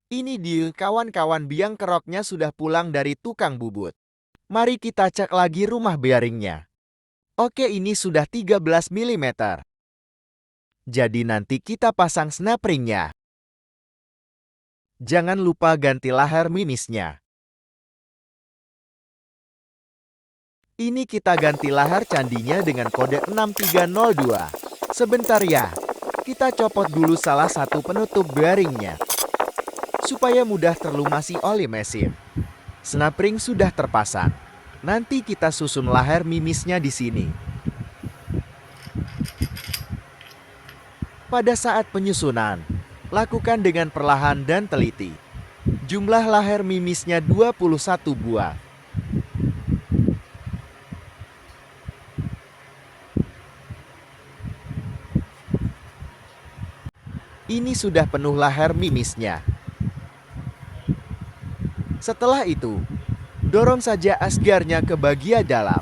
Ini dia kawan-kawan biang keroknya sudah pulang dari tukang bubut. Mari kita cek lagi rumah bearingnya. Oke, ini sudah 13 mm. Jadi nanti kita pasang snap ringnya. Jangan lupa ganti lahar mimisnya. Ini kita ganti lahar candinya dengan kode 6302. Sebentar ya, kita copot dulu salah satu penutup bearingnya, supaya mudah terlumasi oli mesin. Snap ring sudah terpasang. Nanti kita susun lahar mimisnya di sini. Pada saat penyusunan, lakukan dengan perlahan dan teliti. Jumlah lahar mimisnya 21 buah. Ini sudah penuh lahar mimisnya. Setelah itu, dorong saja asgarnya ke bagian dalam.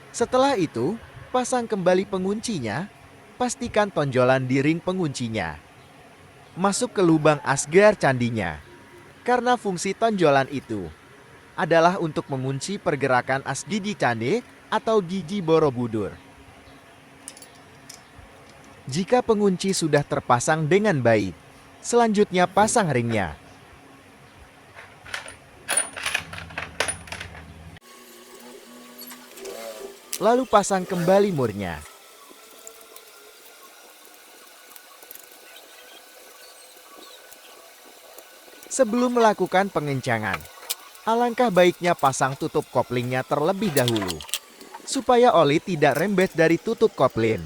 Setelah itu, pasang kembali penguncinya. Pastikan tonjolan di ring penguncinya masuk ke lubang asgar candinya. Karena fungsi tonjolan itu adalah untuk mengunci pergerakan as gigi candi atau gigi Borobudur. Jika pengunci sudah terpasang dengan baik, selanjutnya pasang ringnya. Lalu pasang kembali murnya. Sebelum melakukan pengencangan, alangkah baiknya pasang tutup koplingnya terlebih dahulu, supaya oli tidak rembet dari tutup kopling.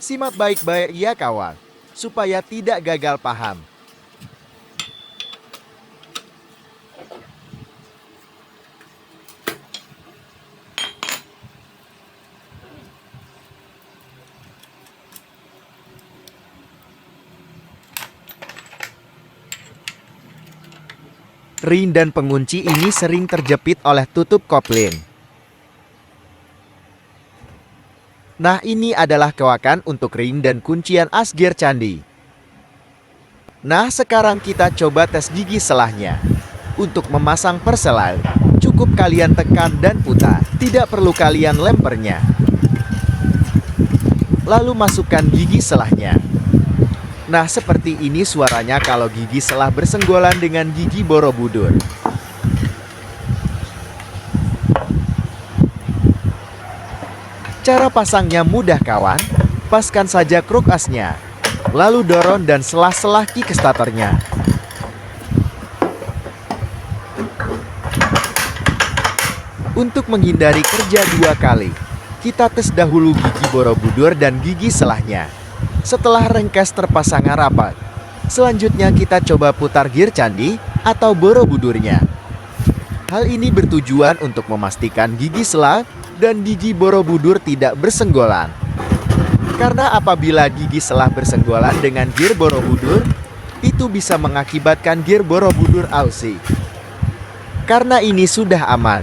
Simak baik-baik ya kawan, supaya tidak gagal paham. Ring dan pengunci ini sering terjepit oleh tutup kopling. Nah, ini adalah kewakan untuk ring dan kuncian asgar candi. Nah, sekarang kita coba tes gigi selahnya. Untuk memasang perselai, cukup kalian tekan dan putar. Tidak perlu kalian lempernya. Lalu masukkan gigi selahnya. Nah, seperti ini suaranya kalau gigi selah bersenggolan dengan gigi Borobudur. Cara pasangnya mudah kawan. Paskan saja kruk asnya. Lalu dorong dan selah-selah kick starternya. Untuk menghindari kerja dua kali, kita tes dahulu gigi Borobudur dan gigi selahnya. Setelah rengkes terpasang rapat, selanjutnya kita coba putar gear candi atau Borobudurnya. Hal ini bertujuan untuk memastikan gigi selah dan gigi Borobudur tidak bersenggolan. Karena apabila gigi selah bersenggolan dengan gear Borobudur, itu bisa mengakibatkan gear Borobudur ausi. Karena ini sudah aman,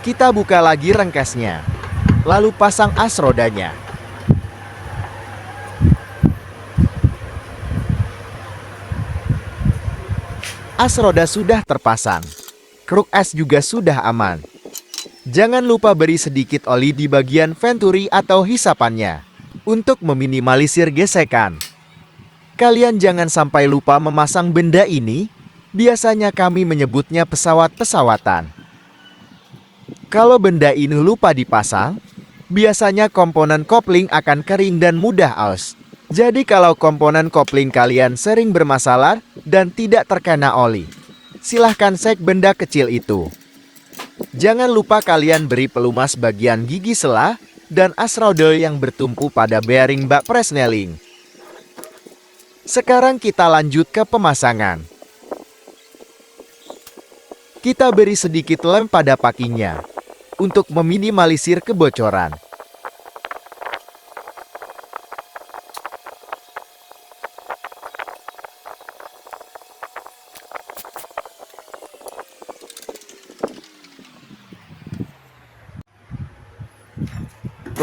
kita buka lagi rengkesnya, lalu pasang as rodanya. As roda sudah terpasang. Kruk as juga sudah aman. Jangan lupa beri sedikit oli di bagian venturi atau hisapannya untuk meminimalisir gesekan. Kalian jangan sampai lupa memasang benda ini. Biasanya kami menyebutnya pesawat-pesawatan. Kalau benda ini lupa dipasang, biasanya komponen kopling akan kering dan mudah aus. Jadi kalau komponen kopling kalian sering bermasalah dan tidak terkena oli, silahkan cek benda kecil itu. Jangan lupa kalian beri pelumas bagian gigi selah dan as roda yang bertumpu pada bearing bak presneling. Sekarang kita lanjut ke pemasangan. Kita beri sedikit lem pada pakinya untuk meminimalisir kebocoran.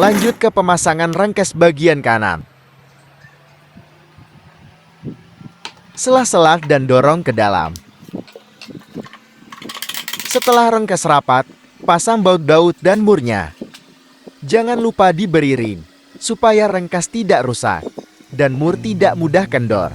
Lanjut ke pemasangan rengkes bagian kanan. Selah-selah dan dorong ke dalam. Setelah rengkes rapat, pasang baut-baut dan murnya. Jangan lupa diberi ring, supaya rengkes tidak rusak, dan mur tidak mudah kendor.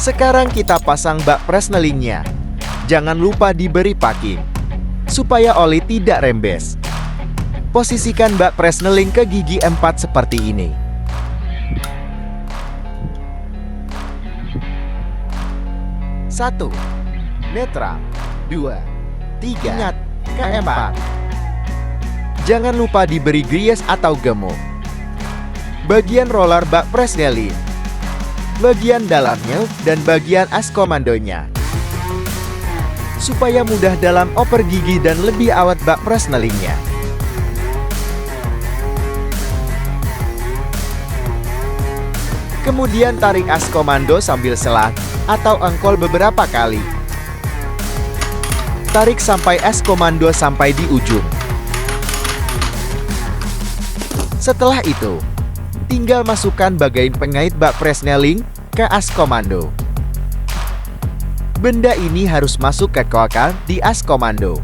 Sekarang kita pasang bak presnelingnya. Jangan lupa diberi packing, supaya oli tidak rembes. Posisikan bak presneling ke gigi 4 seperti ini. Satu, netral. 2, 3, ingat, K4. Jangan lupa diberi gries atau gemuk. Bagian roller bak presneling, bagian dalamnya, dan bagian as komandonya. Supaya mudah dalam oper gigi dan lebih awet bak presnelingnya. Kemudian tarik as komando sambil selah atau engkol beberapa kali. Tarik sampai as komando sampai di ujung. Setelah itu, tinggal masukkan bagian pengait bak presneling ke as komando. Benda ini harus masuk ke koker di as komando.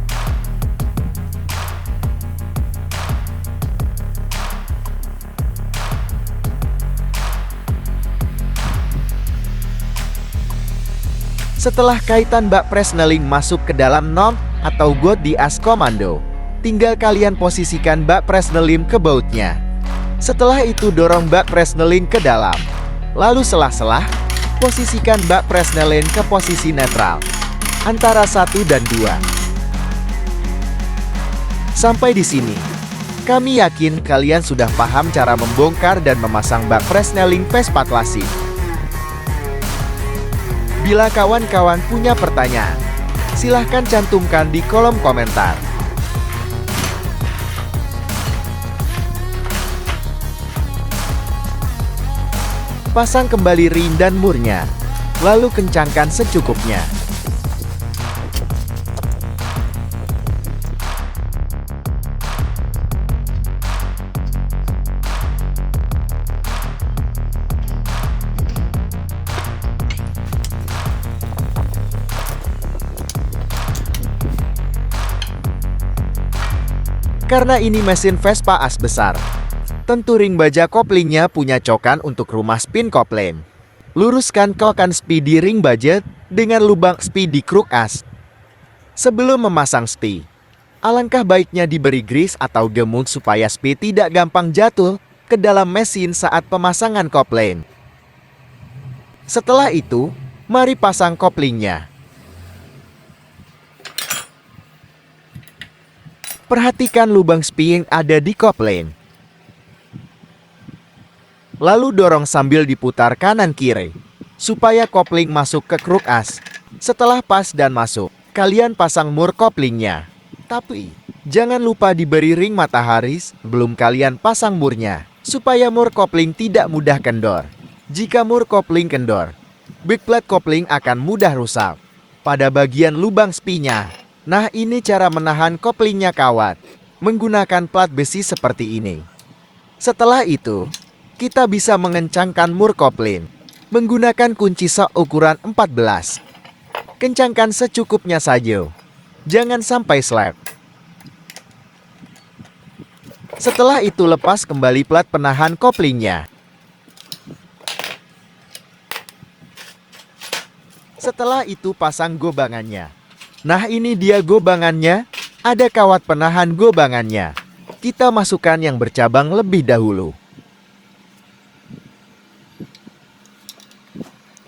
Setelah kaitan bak presneling masuk ke dalam knob atau got di as komando, tinggal kalian posisikan bak presneling ke bautnya. Setelah itu dorong bak presneling ke dalam. Lalu selah-selah, posisikan bak presneling ke posisi netral, antara 1 dan 2. Sampai di sini, kami yakin kalian sudah paham cara membongkar dan memasang bak presneling Vespa klasik. Bila kawan-kawan punya pertanyaan, silahkan cantumkan di kolom komentar. Pasang kembali ring dan murnya, lalu kencangkan secukupnya. Karena ini mesin Vespa as besar, tentu ring baja koplingnya punya cokan untuk rumah spin kopling. Luruskan cokan spi di ring baja dengan lubang spi di kruk as. Sebelum memasang spi, alangkah baiknya diberi gris atau gemuk supaya spi tidak gampang jatuh ke dalam mesin saat pemasangan kopling. Setelah itu, mari pasang koplingnya. Perhatikan lubang spi yang ada di kopling. Lalu dorong sambil diputar kanan-kiri, supaya kopling masuk ke kruk as. Setelah pas dan masuk, kalian pasang mur koplingnya. Tapi, jangan lupa diberi ring matahari sebelum kalian pasang murnya, supaya mur kopling tidak mudah kendor. Jika mur kopling kendor, backplate kopling akan mudah rusak pada bagian lubang spinya. Nah, ini cara menahan koplingnya kawat, menggunakan plat besi seperti ini. Setelah itu, kita bisa mengencangkan mur kopling menggunakan kunci sok ukuran 14. Kencangkan secukupnya saja, jangan sampai slap. Setelah itu lepas kembali plat penahan koplingnya. Setelah itu pasang gobangannya. Nah, ini dia gobangannya, ada kawat penahan gobangannya. Kita masukkan yang bercabang lebih dahulu.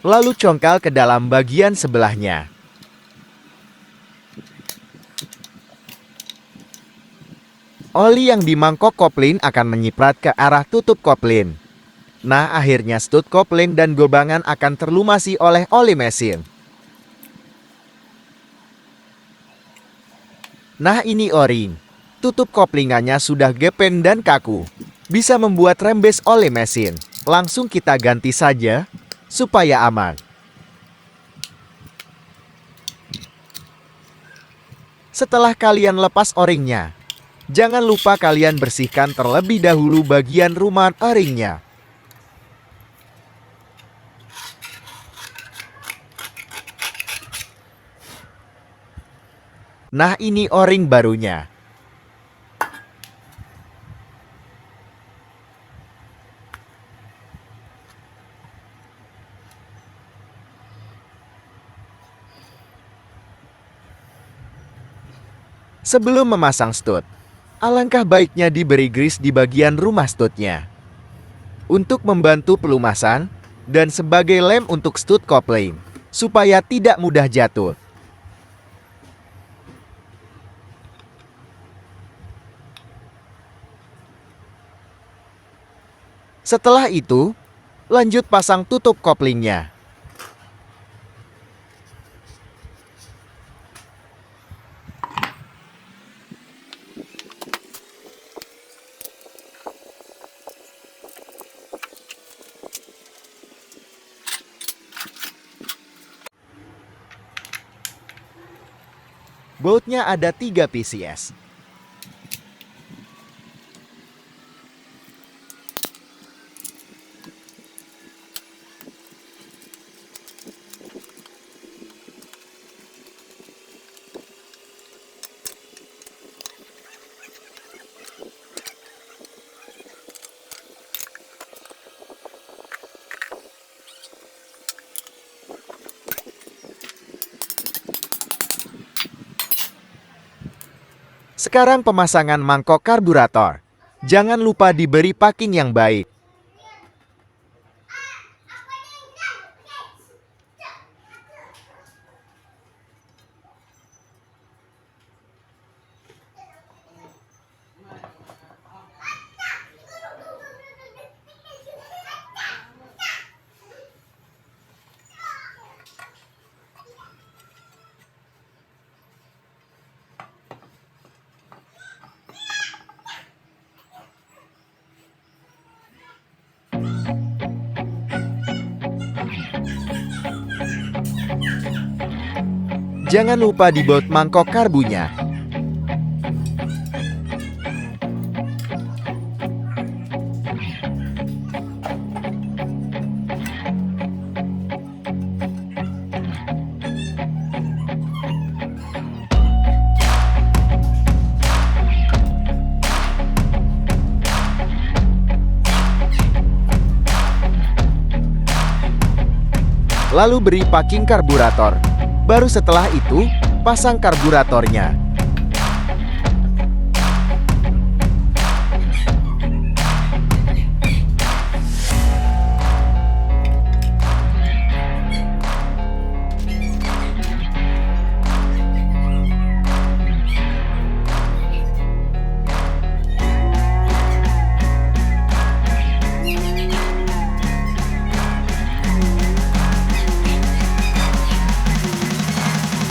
Lalu congkal ke dalam bagian sebelahnya. Oli yang di mangkok kopling akan menyiprat ke arah tutup kopling. Nah, akhirnya stud kopling dan gobangan akan terlumasi oleh oli mesin. Nah, ini O-ring. Tutup koplingannya sudah gepeng dan kaku. Bisa membuat rembes oli mesin. Langsung kita ganti saja, supaya aman. Setelah kalian lepas O-ringnya, jangan lupa kalian bersihkan terlebih dahulu bagian rumah O-ringnya. Nah, ini O-ring barunya. Sebelum memasang stud, alangkah baiknya diberi grease di bagian rumah studnya. Untuk membantu pelumasan, dan sebagai lem untuk stud kopling, supaya tidak mudah jatuh. Setelah itu, lanjut pasang tutup koplingnya. Bautnya ada 3 PCS. Sekarang pemasangan mangkok karburator. Jangan lupa diberi packing yang baik. Jangan lupa dibaut mangkok karbunya. Lalu beri packing karburator. Baru setelah itu, pasang karburatornya.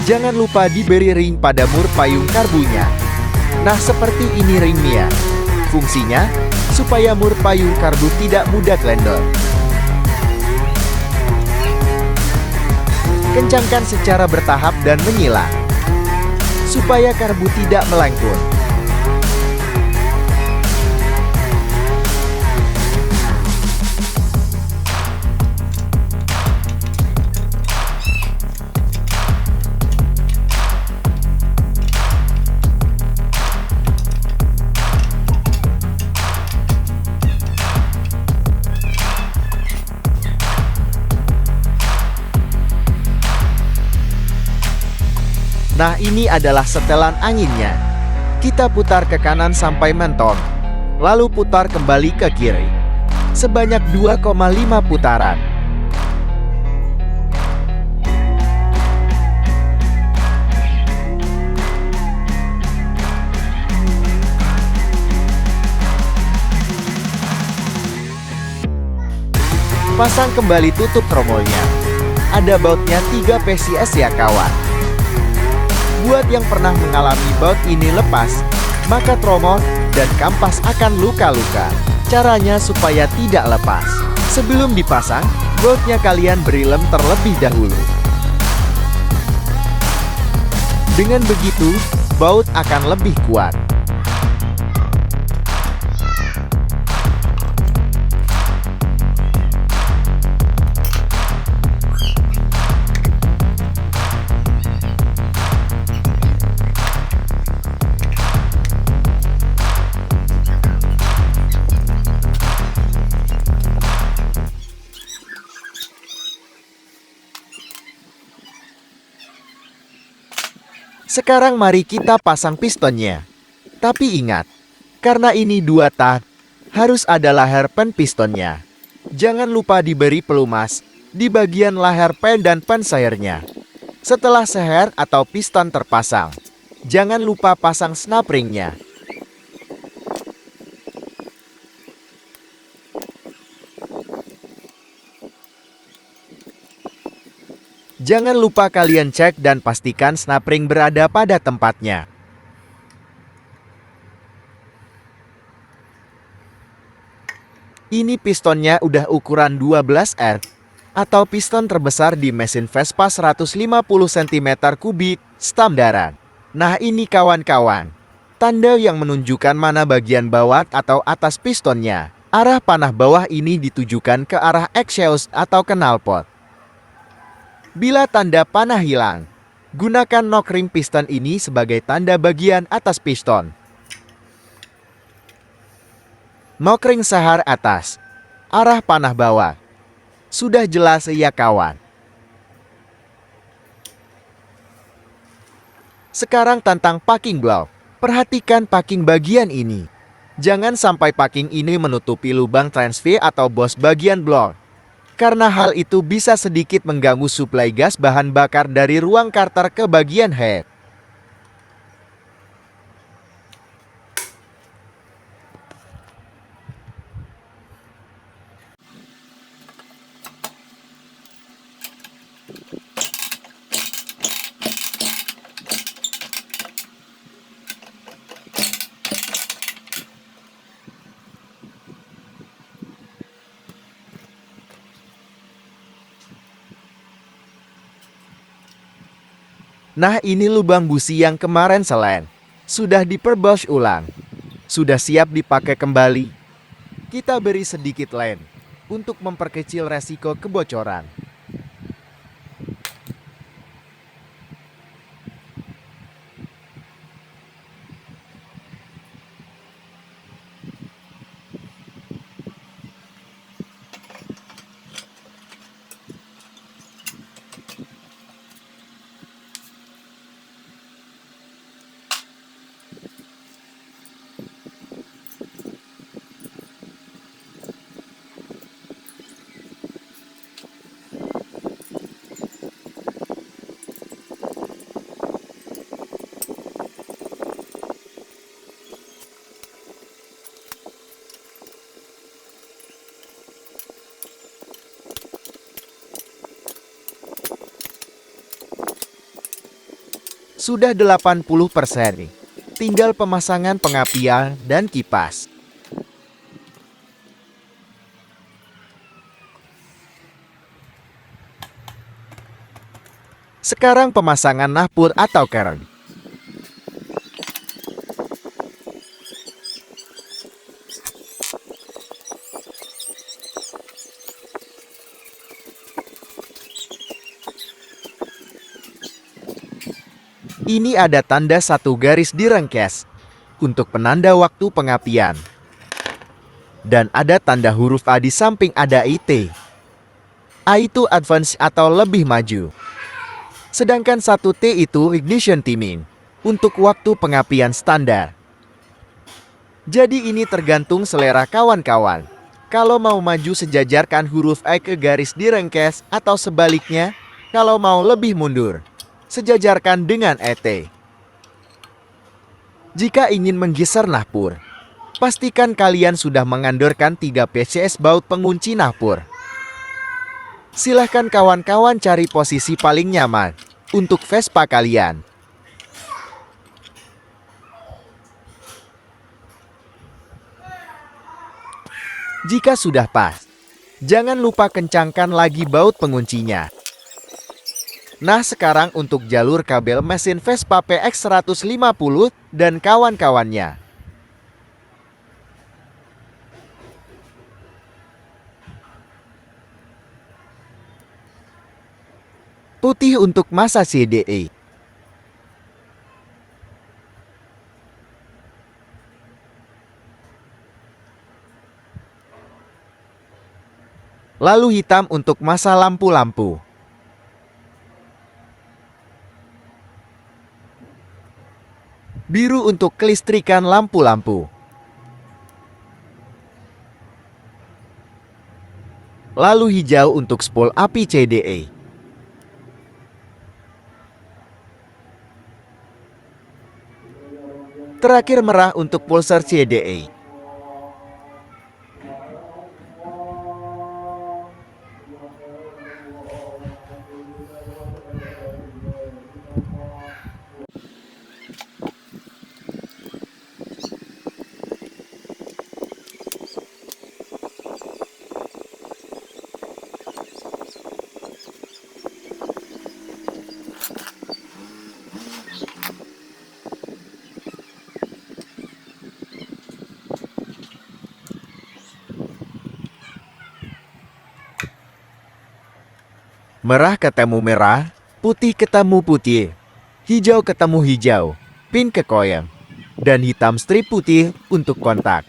Jangan lupa diberi ring pada mur payung karbunya. Nah, seperti ini ringnya. Fungsinya, supaya mur payung karbu tidak mudah kendor. Kencangkan secara bertahap dan menyilang, supaya karbu tidak melengkung. Nah, ini adalah setelan anginnya. Kita putar ke kanan sampai mentok, lalu putar kembali ke kiri. Sebanyak 2,5 putaran. Pasang kembali tutup tromolnya. Ada bautnya 3 PCS ya kawan. Buat yang pernah mengalami baut ini lepas, maka tromol dan kampas akan luka-luka. Caranya supaya tidak lepas. Sebelum dipasang, bautnya kalian beri lem terlebih dahulu. Dengan begitu, baut akan lebih kuat. Sekarang mari kita pasang pistonnya. Tapi ingat, karena ini 2 tak, harus ada leher pen pistonnya. Jangan lupa diberi pelumas di bagian leher pen dan pen sayernya. Setelah seher atau piston terpasang, jangan lupa pasang snap ringnya. Jangan lupa kalian cek dan pastikan snap ring berada pada tempatnya. Ini pistonnya udah ukuran 12R atau piston terbesar di mesin Vespa 150 cm3 standaran. Nah ini kawan-kawan, tanda yang menunjukkan mana bagian bawah atau atas pistonnya. Arah panah bawah ini ditujukan ke arah exhaust atau knalpot. Bila tanda panah hilang, gunakan knock ring piston ini sebagai tanda bagian atas piston. Knock ring sahar atas, arah panah bawah. Sudah jelas ya kawan. Sekarang tentang packing block. Perhatikan packing bagian ini. Jangan sampai packing ini menutupi lubang transfer atau bos bagian blok. Karena hal itu bisa sedikit mengganggu suplai gas bahan bakar dari ruang karter ke bagian head. Nah ini lubang busi yang kemarin selen. Sudah diperbosh ulang. Sudah siap dipakai kembali. Kita beri sedikit lem untuk memperkecil resiko kebocoran. Sudah 80%. Tinggal pemasangan pengapian dan kipas. Sekarang pemasangan nahpur atau kern. Ini ada tanda 1 garis di rengkes untuk penanda waktu pengapian. Dan ada tanda huruf A di samping ada IT. A itu advance atau lebih maju. Sedangkan 1T itu ignition timing untuk waktu pengapian standar. Jadi ini tergantung selera kawan-kawan. Kalau mau maju sejajarkan huruf A ke garis di rengkes atau sebaliknya, kalau mau lebih mundur, sejajarkan dengan ET. Jika ingin menggeser nahpur, pastikan kalian sudah mengandorkan 3 PCS baut pengunci nahpur. Silahkan kawan-kawan cari posisi paling nyaman untuk Vespa kalian. Jika sudah pas, jangan lupa kencangkan lagi baut penguncinya. Nah, sekarang untuk jalur kabel mesin Vespa PX 150 dan kawan-kawannya. Putih untuk masa CDE. Lalu hitam untuk masa lampu-lampu. Biru untuk kelistrikan lampu-lampu. Lalu hijau untuk spol api CDE. Terakhir merah untuk pulser CDE. Merah ketemu merah, putih ketemu putih, hijau ketemu hijau, pin ke koin, dan hitam strip putih untuk kontak.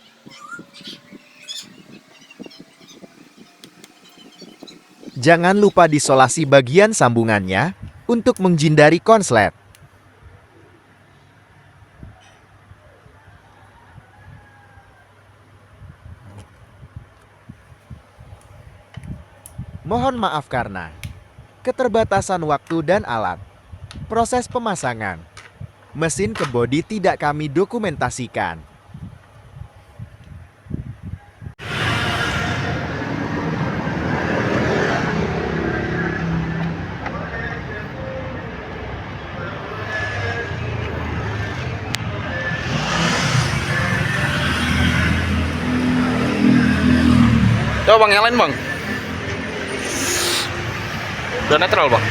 Jangan lupa disolasi bagian sambungannya untuk menghindari konslet. Mohon maaf karena keterbatasan waktu dan alat. Proses pemasangan mesin ke bodi tidak kami dokumentasikan. Coba bang, yang lain bang. Udah netral bang.